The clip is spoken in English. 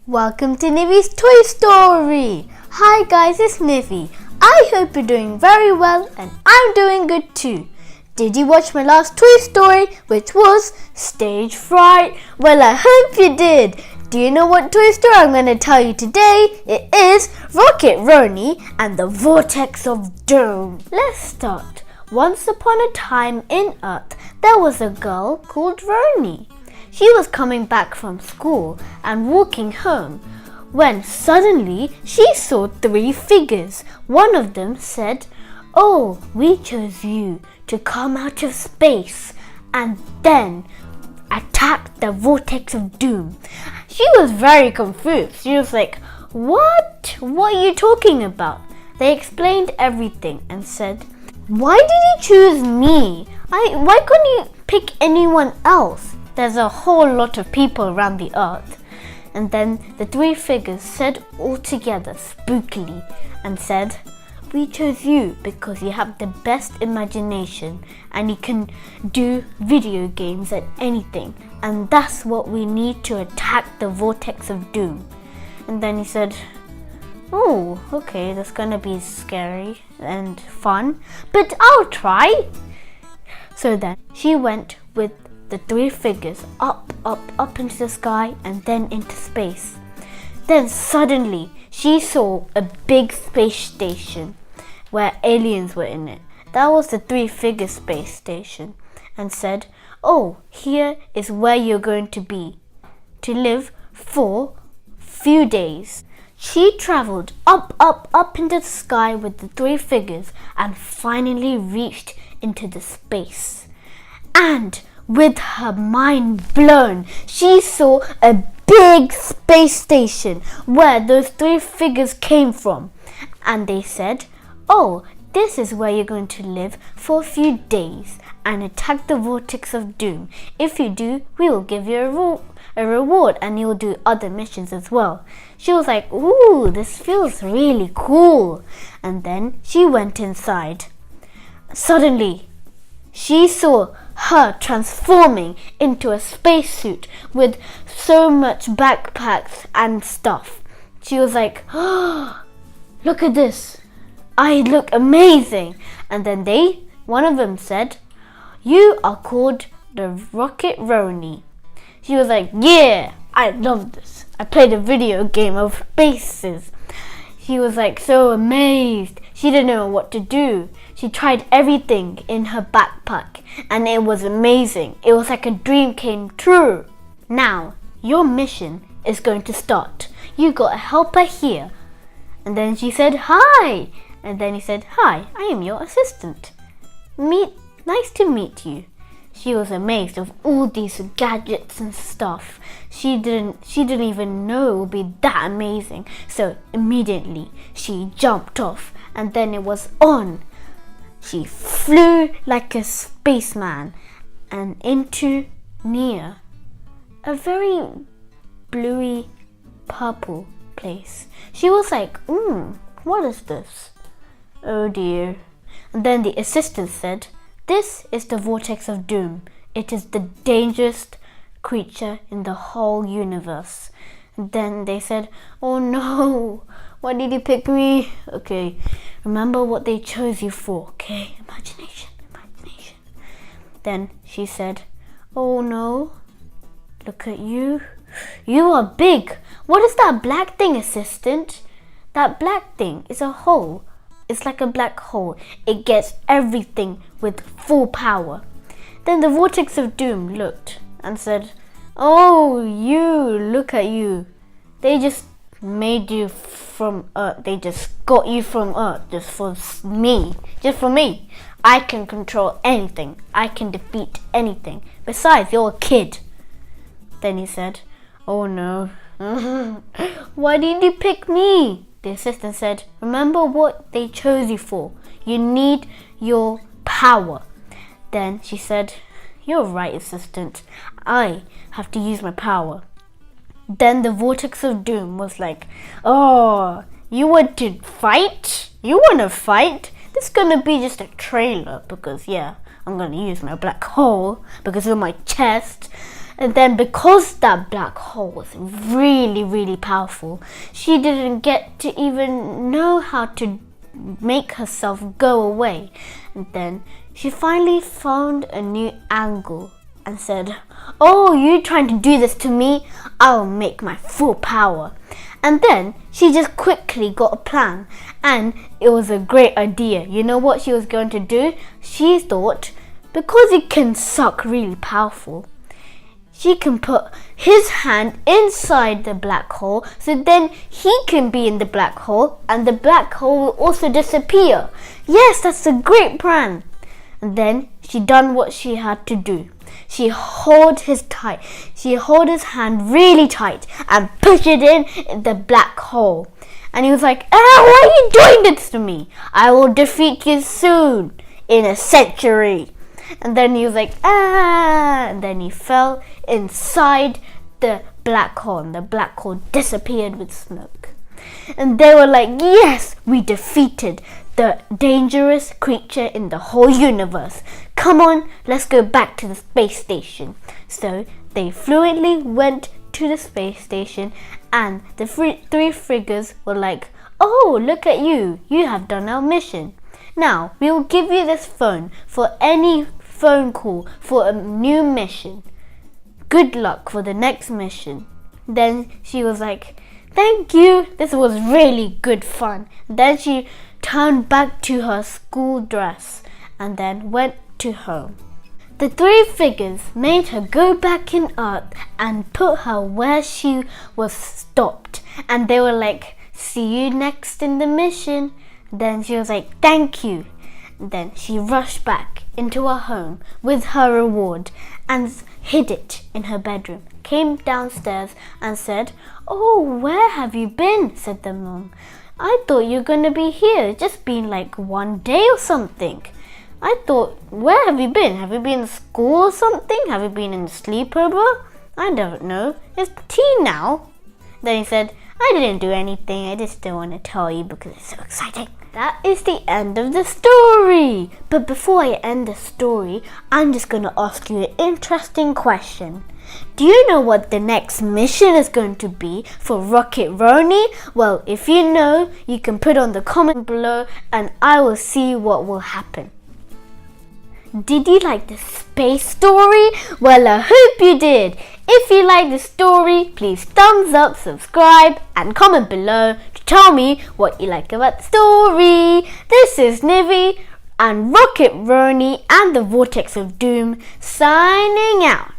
Welcome to Nivi's Toy Story! Hi guys, it's Nivi. I hope you're doing very well and I'm doing good too. Did you watch my last Toy Story, which was Stage Fright? Well, I hope you did. Do you know what Toy Story I'm going to tell you today? It is Ronnie and the Vortex of Doom. Let's start. Once upon a time in Earth, there was a girl called Ronnie. She was coming back from school and walking home when suddenly she saw three figures. One of them said, "Oh, we chose you to come out of space and then attack the Vortex of Doom." She was very confused. She was like, What are you talking about?" They explained everything and said, "Why did you choose me? Why couldn't you pick anyone else? There's a whole lot of people around the earth." And then the three figures said all together spookily and said, "We chose you because you have the best imagination and you can do video games and anything. And that's what we need to attack the Vortex of Doom." And then he said, "Oh, okay, that's gonna be scary and fun, but I'll try." So then she went with the three figures up into the sky and then into space. Then suddenly she saw a big space station where aliens were in it. That was the three figure space station, and said, "Oh, here is where you're going to be to live for few days." She traveled up into the sky with the three figures and finally reached into the space. And with her mind blown, she saw a big space station where those three figures came from. And they said, "Oh, this is where you're going to live for a few days and attack the Vortex of Doom. If you do, we will give you a reward and you'll do other missions as well." She was like, "Ooh, this feels really cool." And then she went inside. Suddenly, she saw her transforming into a spacesuit with so much backpacks and stuff. She was like, "Oh, look at this. I look amazing." And then one of them said, "You are called the Rocket Ronnie." She was like, "Yeah, I love this. I played a video game of spaces." She was like so amazed. She didn't know what to do. She tried everything in her backpack and it was amazing. It was like a dream came true. "Now, your mission is going to start. You got a helper here." And then she said, "Hi." And then he said, "Hi, I am your assistant. Nice to meet you." She was amazed of all these gadgets and stuff. She didn't even know it would be that amazing. So immediately she jumped off and then it was on. She flew like a spaceman and into near a very bluey purple place. She was like, what is this? Oh dear." And then the assistant said, "This is the Vortex of Doom. It is the dangerous creature in the whole universe." And then they said, "Oh no, why did you pick me?" "Okay, remember what they chose you for, okay? Imagination. Then she said, "Oh no, look at you. You are big. What is that black thing, assistant?" "That black thing is a hole. It's like a black hole. It gets everything with full power." Then the Vortex of Doom looked and said, "Oh, look at you. They just made you from Earth. They just got you from Earth just for me. I can control anything. I can defeat anything. Besides, you're a kid." Then he said, "Oh no. Why did you pick me?" The assistant said, "Remember what they chose you for. You need your power." Then she said, "You're right, assistant. I have to use my power." Then the Vortex of Doom was like, "Oh, you want to fight? You want to fight? it's gonna be just a trailer because I'm gonna use my black hole because of my chest. And then because that black hole was really, really powerful, she didn't get to even know how to make herself go away. And then she finally found a new angle and said, "Oh, you trying to do this to me? I'll make my full power." And then she just quickly got a plan, and it was a great idea. You know what she was going to do? She thought, because he can suck really powerful, she can put his hand inside the black hole, so then he can be in the black hole and the black hole will also disappear. Yes, that's a great plan. And then she done what she had to do. She hold his hand really tight and push it in the black hole. And he was like, why are you doing this to me? I will defeat you soon, in a century. And then he was like, and then he fell inside the black hole, and the black hole disappeared with smoke. And they were like, yes, we defeated the dangerous creature in the whole universe. Come on, let's go back to the space station. So they fluently went to the space station, and the three figures were like, oh, look at you, you have done our mission. Now, we will give you this phone for any phone call for a new mission. Good luck for the next mission. Then she was like, thank you, this was really good fun. Then she turned back to her school dress and then went to home. The three figures made her go back in Earth and put her where she was stopped. And they were like, see you next in the mission. Then she was like, thank you. Then she rushed back into her home with her reward and hid it in her bedroom. Came downstairs and said, oh, where have you been? Said the mom. I thought you were going to be here. It's just been like one day or something. I thought, where have you been? Have you been in school or something? Have you been in a sleepover? I don't know. It's tea now. Then he said, I didn't do anything. I just don't want to tell you because it's so exciting. That is the end of the story. But before I end the story, I'm just going to ask you an interesting question. Do you know what the next mission is going to be for Rocket Ronnie? Well, if you know, you can put on the comment below and I will see what will happen. Did you like the space story? Well, I hope you did. If you like the story, please thumbs up, subscribe and comment below to tell me what you like about the story. This is Nivi and Rocket Ronnie and the Vortex of Doom signing out.